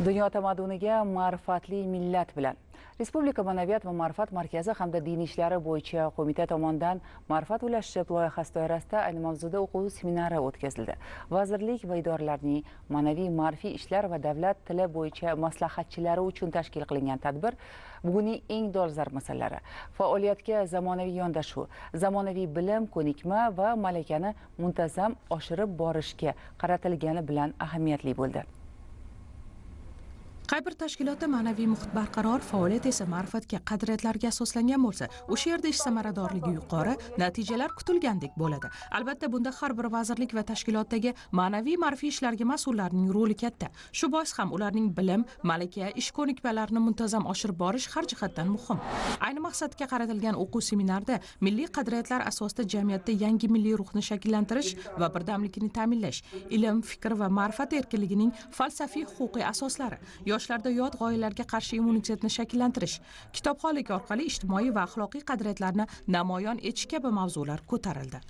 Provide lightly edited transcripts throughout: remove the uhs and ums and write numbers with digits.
Dunyo tamadduniga ma'rifatli millat bilan. Respublika Ma'naviyat va ma'rifat markazi hamda din ishlari bo'yicha qo'mita tomonidan ma'rifat ulashib loyihasi doirasida ayni mavzuda o'quv seminari o'tkazildi. Vazirlik va idoralarning ma'naviy ma'rifiy ishlar va davlat tili bo'yicha maslahatchilari uchun tashkil qilingan tadbir bugunning eng dolzarb masalalari. Faoliyatga zamonaviy yondashuv, zamonaviy bilim, ko'nikma va malakani muntazam oshirib borishga qaratilgani bilan ahamiyatli bo'ldi. Qay bir tashkilotda ma'naviy muhit barqaror, faoliyat esa ma'rifatga, qadriyatlarga asoslangan bo'lsa, o'sha yerda ish samaradorligi yuqori, natijalar kutilgandek bo'ladi. Albatta, bunda har bir vazirlik va tashkilotdagi ma'naviy ma'rifiy ishlarga mas'ullarning roli katta. Shu bois ham ularning bilim, malaka, ish ko'nikmalarini muntazam oshirib borish har jihatdan muhim. Ayni maqsadga qaratilgan o'quv seminarida milliy qadriyatlar asosida jamiyatda yangi milliy ruhni shakllantirish va birdamlikni ta'minlash, ilm, fikr va ma'rifat erkinligining falsafiy huquqiy asoslari, yoshlarda yot g'oyalarga qarshi immunitetni shakllantirish, kitobxonlik orqali ijtimoiy va axloqiy qadriyatlarni namoyon etish kabi mavzular ko'tarildi.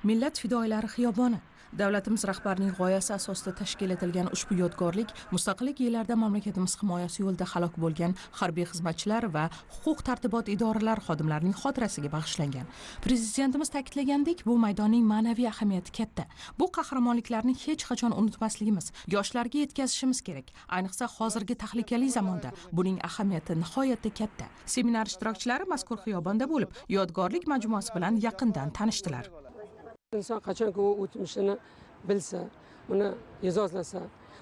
Millat fidoyilari xiyoboni. Davlatimiz rahbarining g'oyasi asosida tashkil etilgan ushbu yodgorlik mustaqillik yillarida mamlakatimiz himoyasi yo'lida halok bo'lgan harbiy xizmatchilar va huquq-tartibot idoralari xodimlarining xotirasiga bag'ishlangan. Prezidentimiz ta'kidlagandek, bu maydonning ma'naviy ahamiyati katta. Bu qahramonliklarni hech qachon unutmasligimiz, yoshlarga yetkazishimiz kerak. Ayniqsa hozirgi tahlikali zamonda buning ahamiyati nihoyatda katta. Seminar ishtirokchilari mazkur xiyobonda bo'lib, yodgorlik majmuasi bilan yaqindan tanishdilar. Inson qachonki u o'tmishini bilsa, uni e'zozlasa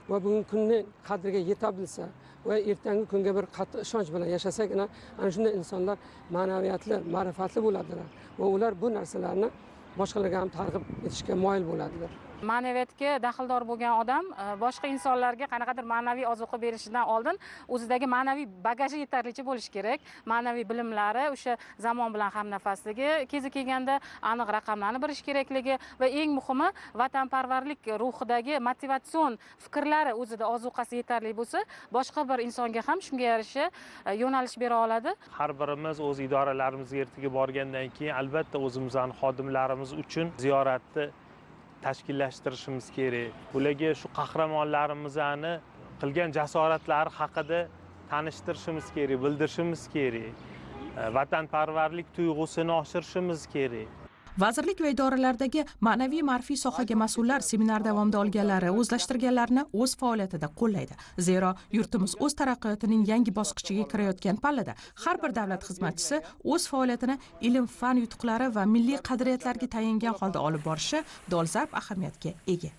va bugungi kunning qadriga yeta bilsa va ertangi kunga bir qattiq ishonch bilan yashasagina, ana shunday insonlar ma'naviyatli, ma'rifatli bo'ladilar va ular bu narsalarni boshqalarga ham targ'ib etishga moyil bo'ladilar. Ma'naviyatga daxldor bo'lgan odam boshqa insonlarga qanaqadir ma'naviy ozuqa berishidan oldin o'zidagi ma'naviy bagaji yetarlicha bo'lishi kerak. Ma'naviy bilimlari, o'sha zamon bilan hamnafasligi, kezi kelganda aniq raqamlarni bilish kerakligi va eng muhimi vatanparvarlik ruhidagi motivatsion fikrlari o'zida ozuqasi yetarli bo'lsa, boshqa bir insonga ham shunga yarasha yo'nalish bera oladi. Har birimiz o'z idoralarimizga ertaga borgandan keyin albatta o'zimizning xodimlarimiz uchun ziyoratni tashkillashtirishimiz kerak. Ularga shu qahramonlarimizni qilgan jasoratlari haqida tanishtirishimiz kerak, bildirishimiz kerak. Vatanparvarlik tuyg'usini oshirishimiz kerak. Vazirlik va idoralardagi ma'naviy ma'rifiy sohaga mas'ullar seminar davomida olganlari, o'zlashtirganlarini o'z faoliyatida qo'llaydi. Zero, yurtimiz o'z taraqqiyotining yangi bosqichiga kirayotgan pallada har bir davlat xizmatchisi o'z faoliyatini ilm, fan yutuqlari va milliy qadriyatlarga tayangan holda olib borishi dolzarb ahamiyatga ega.